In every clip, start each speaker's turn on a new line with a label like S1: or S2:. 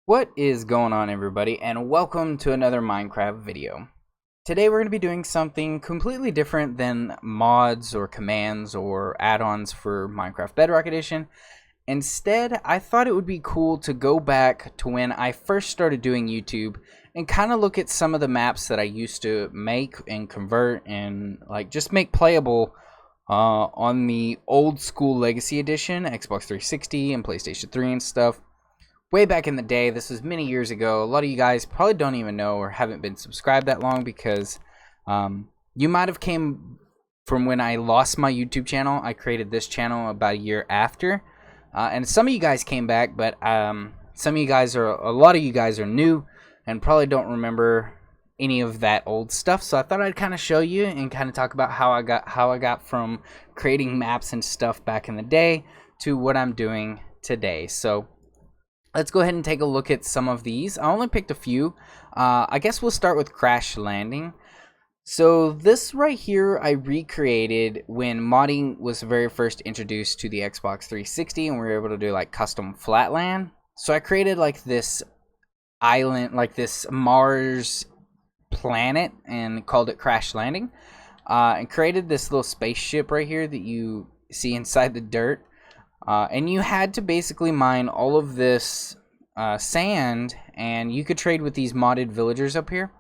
S1: What is going on, everybody, and welcome to another Minecraft video. Today we're going to be doing something completely different than mods or commands or add-ons for Minecraft Bedrock Edition. Instead, I thought it would be cool to go back to when I first started doing YouTube and kind of look at some of the maps that I used to make and convert and just make playable on the old school Legacy Edition, Xbox 360 and PlayStation 3 and stuff. Way back in the day, this was many years ago. A lot of you guys probably don't even know or haven't been subscribed that long because you might have came from when I lost my YouTube channel. I created this channel about a year after, and some of you guys came back, but some of you guys a lot of you guys are new and probably don't remember any of that old stuff. So I thought I'd kind of show you and kind of talk about how I got from creating maps and stuff back in the day to what I'm doing today. So let's go ahead and take a look at some of these. I only picked a few. I guess we'll start with Crash Landing. So this right here I recreated when modding was very first introduced to the Xbox 360 and we were able to do like custom flatland. So I created like this island, like this Mars planet, and called it Crash Landing. And created this little spaceship right here that you see inside the dirt. And you had to basically mine all of this sand, and you could trade with these modded villagers up here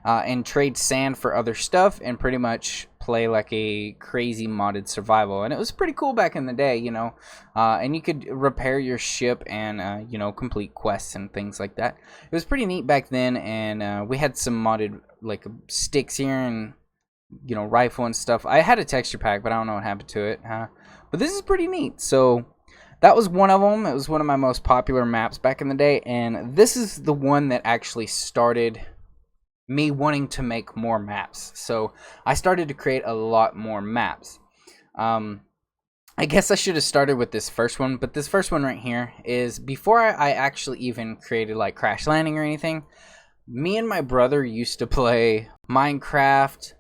S1: and trade sand for other stuff and pretty much play like a crazy modded survival. And it was pretty cool back in the day, you know, and you could repair your ship and you know, complete quests and things like that. It was pretty neat back then, and we had some modded like sticks here and, you know, rifle and stuff. I had a texture pack, but I don't know what happened to it. But this is pretty neat. So that was one of them. It was one of my most popular maps back in the day, and this is the one that actually started me wanting to make more maps. So I started to create a lot more maps. I guess I should have started with this first one, but this first one right here is before I actually even created like Crash Landing or anything. Me and my brother used to play Minecraft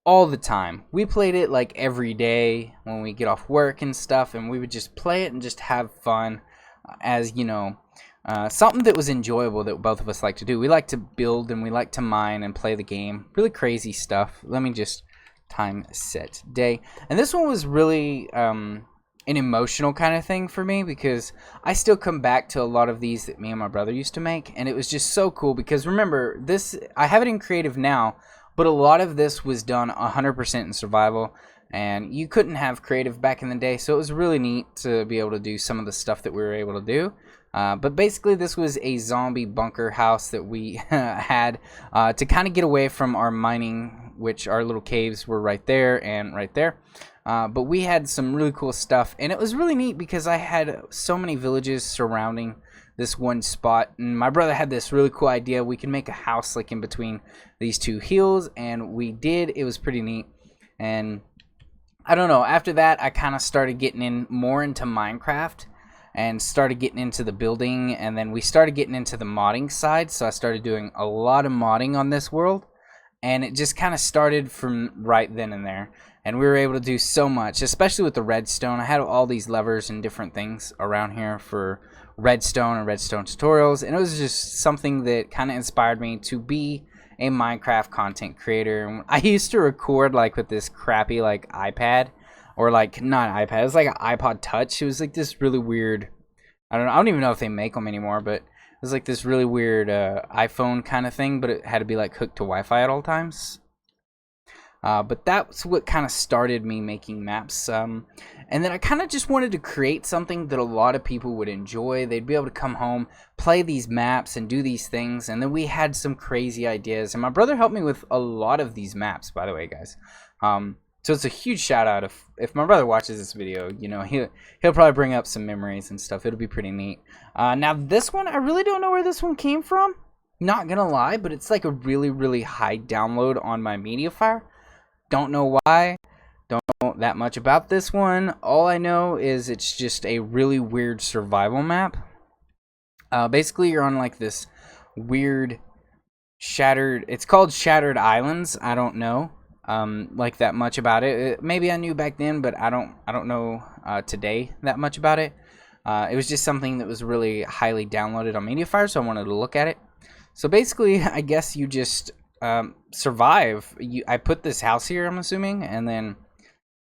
S1: all the time. We played it like every day when we get off work and stuff, and we would just play it and just have fun, as you know, something that was enjoyable that both of us like to do. We like to build and we like to mine and play the game. Really crazy stuff. Let me just time set day. And this one was really an emotional kind of thing for me because I still come back to a lot of these that me and my brother used to make, and it was just so cool because remember, this I have it in creative now, but a lot of this was done 100% in survival, and you couldn't have creative back in the day, so it was really neat to be able to do some of the stuff that we were able to do. But basically, this was a zombie bunker house that we had to kind of get away from our mining, which our little caves were right there and right there. But we had some really cool stuff, and it was really neat because I had so many villages surrounding this one spot, and my brother had this really cool idea. We can make a house like in between these two hills, and we did. It was pretty neat. And I don't know, after that I kind of started getting in more into Minecraft and started getting into the building, and then we started getting into the modding side. So I started doing a lot of modding on this world, and it just kind of started from right then and there. And we were able to do so much, especially with the redstone. I had all these levers and different things around here for redstone and redstone tutorials, and it was just something that kind of inspired me to be a Minecraft content creator. I used to record like with this crappy like iPad, or like not iPad, it was like an iPod Touch. It was like this really weird, I don't even know if they make them anymore, but it was like this really weird iPhone kind of thing, but it had to be like hooked to Wi-Fi at all times. But that's what kind of started me making maps. And then I kind of just wanted to create something that a lot of people would enjoy. They'd be able to come home, play these maps, and do these things. And then we had some crazy ideas. And my brother helped me with a lot of these maps, by the way, guys. So it's a huge shout out. If my brother watches this video, you know, he'll probably bring up some memories and stuff. It'll be pretty neat. Now this one, I really don't know where this one came from. Not gonna lie, but it's like a really, really high download on my Mediafire. Don't know why. Don't know that much about this one. All I know is it's just a really weird survival map. Basically, you're on like this weird shattered. It's called Shattered Islands. I don't know like that much about it. Maybe I knew back then, but I don't know today that much about it. It was just something that was really highly downloaded on MediaFire, so I wanted to look at it. So basically, I guess you just survive. I put this house here, I'm assuming, and then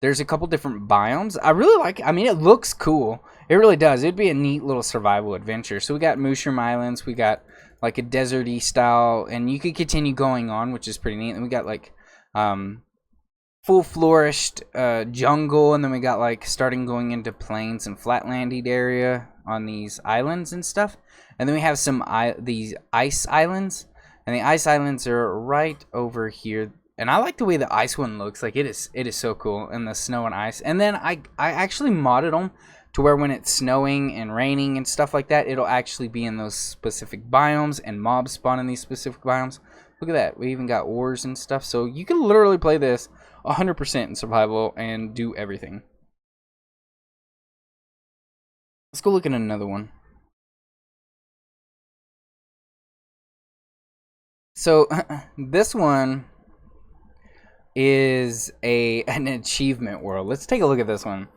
S1: there's a couple different biomes. I really like it. I mean, it looks cool. It really does. It'd be a neat little survival adventure. So we got Mushroom Islands. We got like a deserty style, and you could continue going on, which is pretty neat. And we got like full flourished jungle, and then we got like starting going into plains and flatlanded area on these islands and stuff. And then we have some these ice islands, and the ice islands are right over here. And I like the way the ice one looks. Like it is so cool, and the snow and ice. And then I actually modded them to where when it's snowing and raining and stuff like that, it'll actually be in those specific biomes, and mobs spawn in these specific biomes. Look at that. We even got ores and stuff. So you can literally play this 100% in survival and do everything. Let's go look at another one. So this one is an achievement world. Let's take a look at this one.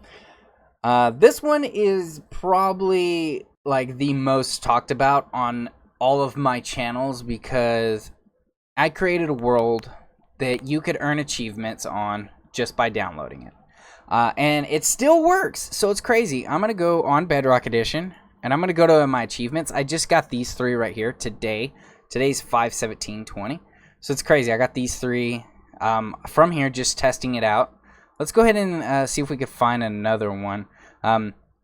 S1: This one is probably like the most talked about on all of my channels because I created a world that you could earn achievements on just by downloading it. And it still works, so it's crazy. I'm going to go on Bedrock Edition, and I'm going to go to my achievements. I just got these 3 right here today. Today's 5/17/20. So it's crazy. I got these 3 from here, just testing it out. Let's go ahead and see if we can find another one.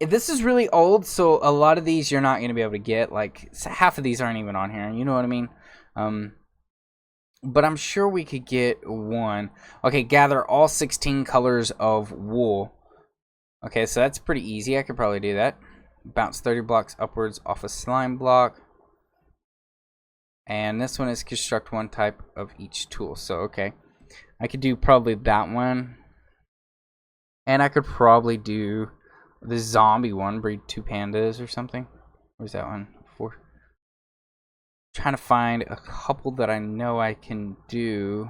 S1: This is really old, so a lot of these you're not going to be able to get. Like, half of these aren't even on here. You know what I mean? But I'm sure we could get one. Okay, gather all 16 colors of wool. Okay, so that's pretty easy. I could probably do that. Bounce 30 blocks upwards off a slime block. And this one is construct 1 type of each tool. So, okay. I could do probably that one. And I could probably do the zombie one. Breed 2 pandas or something. Where's that one? 4. Trying to find a couple that I know I can do.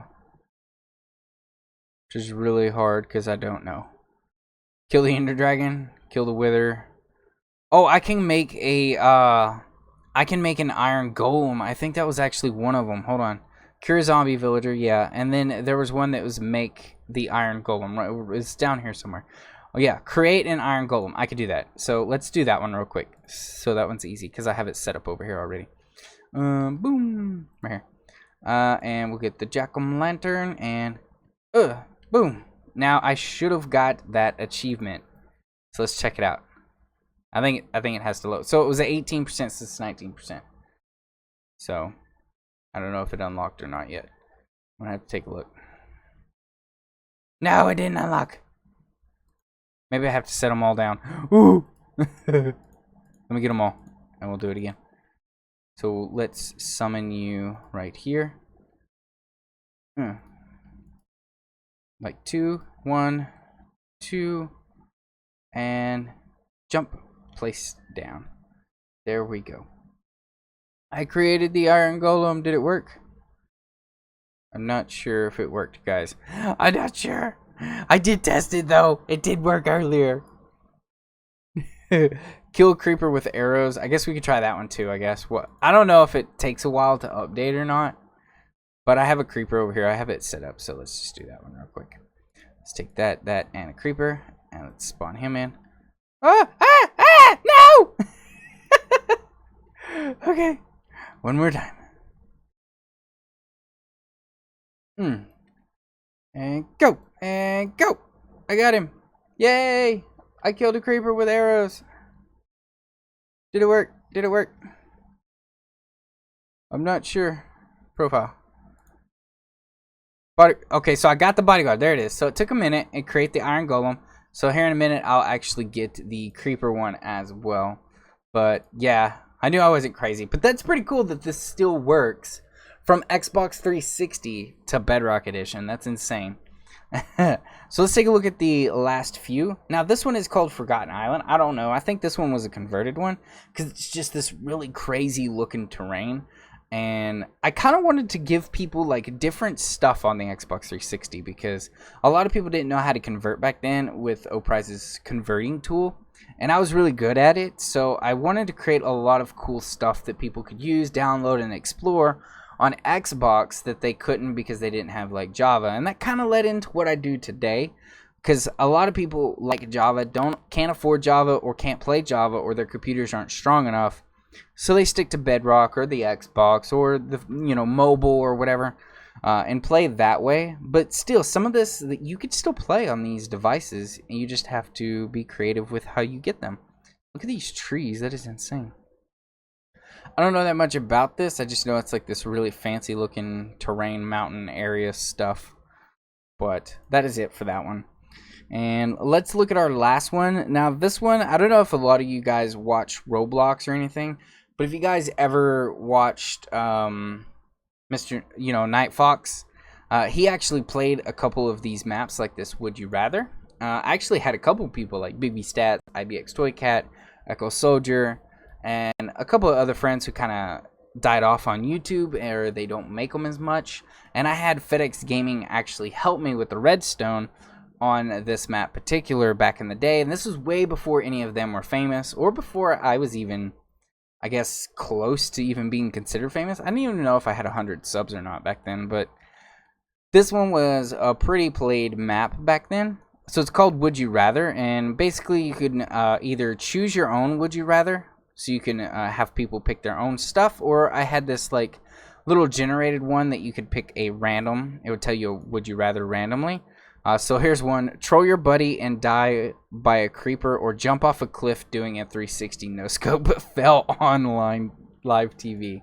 S1: Which is really hard because I don't know. Kill the Ender Dragon. Kill the Wither. Oh, I can make a... I can make an Iron Golem. I think that was actually one of them. Hold on. Cure a zombie villager, yeah. And then there was one that was make the Iron Golem. Right, it's down here somewhere. Oh yeah, create an Iron Golem. I could do that. So let's do that one real quick. So that one's easy because I have it set up over here already. Boom, right here. And we'll get the jack-o'-lantern and boom. Now I should have got that achievement. So let's check it out. I think it has to load. So it was at 18% since 19%. So I don't know if it unlocked or not yet. I'm gonna have to take a look. No, it didn't unlock. Maybe I have to set them all down. Ooh! Let me get them all, and we'll do it again. So let's summon you right here. Like 2, 1, 2, and jump. Place down. There we go. I created the Iron Golem. Did it work? I'm not sure if it worked, guys. I'm not sure. I did test it though. It did work earlier. Kill a creeper with arrows. I guess we could try that one too, I guess. What? I don't know if it takes a while to update or not. But I have a creeper over here. I have it set up, so let's just do that one real quick. Let's take that, and a creeper, and let's spawn him in. No! Okay. One more time. And go. And go. I got him. Yay! I killed a creeper with arrows. Did it work? Did it work? I'm not sure. Profile. Okay, so I got the bodyguard. There it is. So it took a minute and create the Iron Golem. So here in a minute, I'll actually get the creeper one as well. But yeah, I knew I wasn't crazy. But that's pretty cool that this still works from Xbox 360 to Bedrock Edition. That's insane. So let's take a look at the last few. Now this one is called Forgotten Island. I don't know. I think this one was a converted one because it's just this really crazy looking terrain. And I kind of wanted to give people like different stuff on the Xbox 360 because a lot of people didn't know how to convert back then with Oprize's converting tool. and I was really good at it, so I wanted to create a lot of cool stuff that people could use, download, and explore on Xbox that they couldn't because they didn't have like Java. And that kind of led into what I do today, because a lot of people like Java can't afford Java or can't play Java, or their computers aren't strong enough, so they stick to Bedrock or the Xbox or the mobile or whatever, and play that way. But still, some of this that you could still play on these devices, and you just have to be creative with how you get them. Look at these trees, that is insane. I don't know that much about this. I just know it's like this really fancy looking terrain mountain area stuff. But that is it for that one. And let's look at our last one. Now this one, I don't know if a lot of you guys watch Roblox or anything, but if you guys ever watched Mr. Night Fox, he actually played a couple of these maps like this Would You Rather. I actually had a couple people like BB Stats, IBX Toy Cat, Echo Soldier, and a couple of other friends who kind of died off on YouTube, or they don't make them as much. And I had FedEx Gaming actually help me with the redstone on this map particular back in the day, and this was way before any of them were famous, or before I was even, I guess, close to even being considered famous. I didn't even know if I had 100 subs or not back then, but this one was a pretty played map back then. So it's called Would You Rather, and basically you could either choose your own Would You Rather, so you can have people pick their own stuff, or I had this like little generated one that you could pick a random. It would tell you a Would You Rather randomly. So here's one: troll your buddy and die by a creeper, or jump off a cliff doing a 360 no scope but fell online live TV.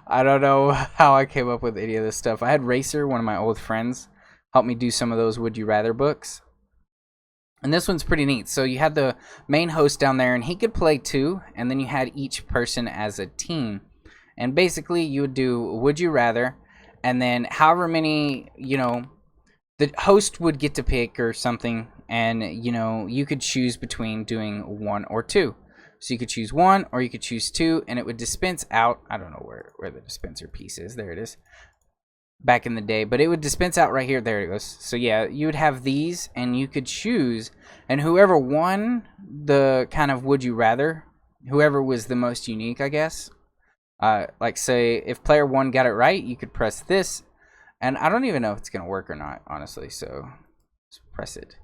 S1: I don't know how I came up with any of this stuff. I had Racer, one of my old friends, help me do some of those Would You Rather books. And this one's pretty neat. So you had the main host down there, and he could play too, and then you had each person as a team. And basically you would do Would You Rather, and then however many, the host would get to pick or something, and you could choose between doing 1 or 2. So you could choose 1 or you could choose 2, and it would dispense out, I don't know where the dispenser piece is. There it is. Back in the day, but it would dispense out right here. There it goes. So yeah, you would have these, and you could choose, and whoever won the kind of Would You Rather, whoever was the most unique, I guess, like say if player 1 got it right, you could press this. And I don't even know if it's going to work or not, honestly, so let's press it.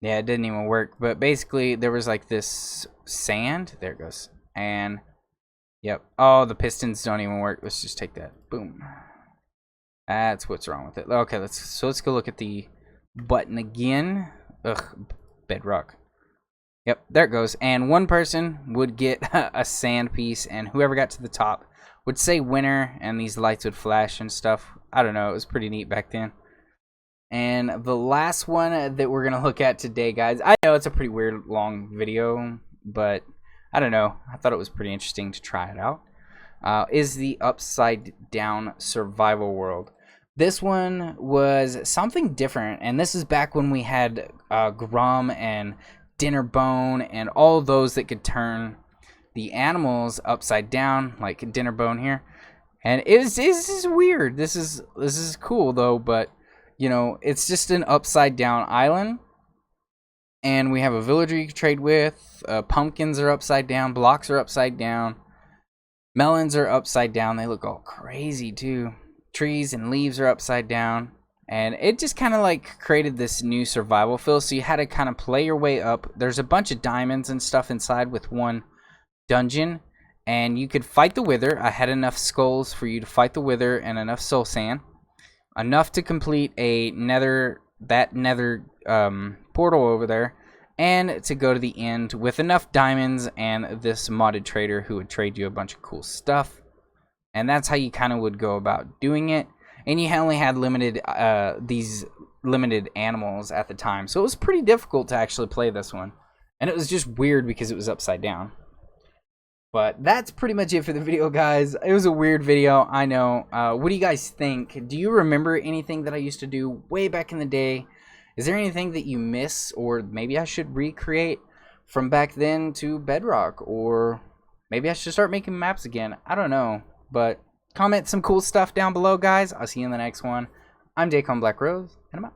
S1: Yeah, it didn't even work, but basically there was like this sand. There it goes. And, yep. Oh, the pistons don't even work. Let's just take that. Boom. That's what's wrong with it. Okay, let's go look at the button again. Ugh, Bedrock. Yep, there it goes. And one person would get a sand piece, and whoever got to the top would say winner, and these lights would flash and stuff. I don't know, it was pretty neat back then. And the last one that we're going to look at today, guys, I know it's a pretty weird long video, but I don't know, I thought it was pretty interesting to try it out, is the Upside Down Survival World. This one was something different, and this is back when we had Grum and Dinnerbone and all those that could turn the animals upside down, like Dinnerbone here. And this is weird. This is cool though, but it's just an upside down island, and we have a villager you can trade with. Pumpkins are upside down, blocks are upside down, melons are upside down. They look all crazy too. Trees and leaves are upside down, and it just kind of like created this new survival feel. So you had to kind of play your way up. There's a bunch of diamonds and stuff inside with one dungeon, and you could fight the wither. I had enough skulls for you to fight the wither, and enough soul sand, enough to complete a nether portal over there, and to go to the end with enough diamonds and this modded trader who would trade you a bunch of cool stuff. And that's how you kind of would go about doing it. And you only had these limited animals at the time, so it was pretty difficult to actually play this one, and it was just weird because it was upside down. But that's pretty much it for the video, guys. It was a weird video, I know. What do you guys think? Do you remember anything that I used to do way back in the day? Is there anything that you miss, or maybe I should recreate from back then to Bedrock? Or maybe I should start making maps again. I don't know. But comment some cool stuff down below, guys. I'll see you in the next one. I'm DAKONBLACKROSE, and I'm out.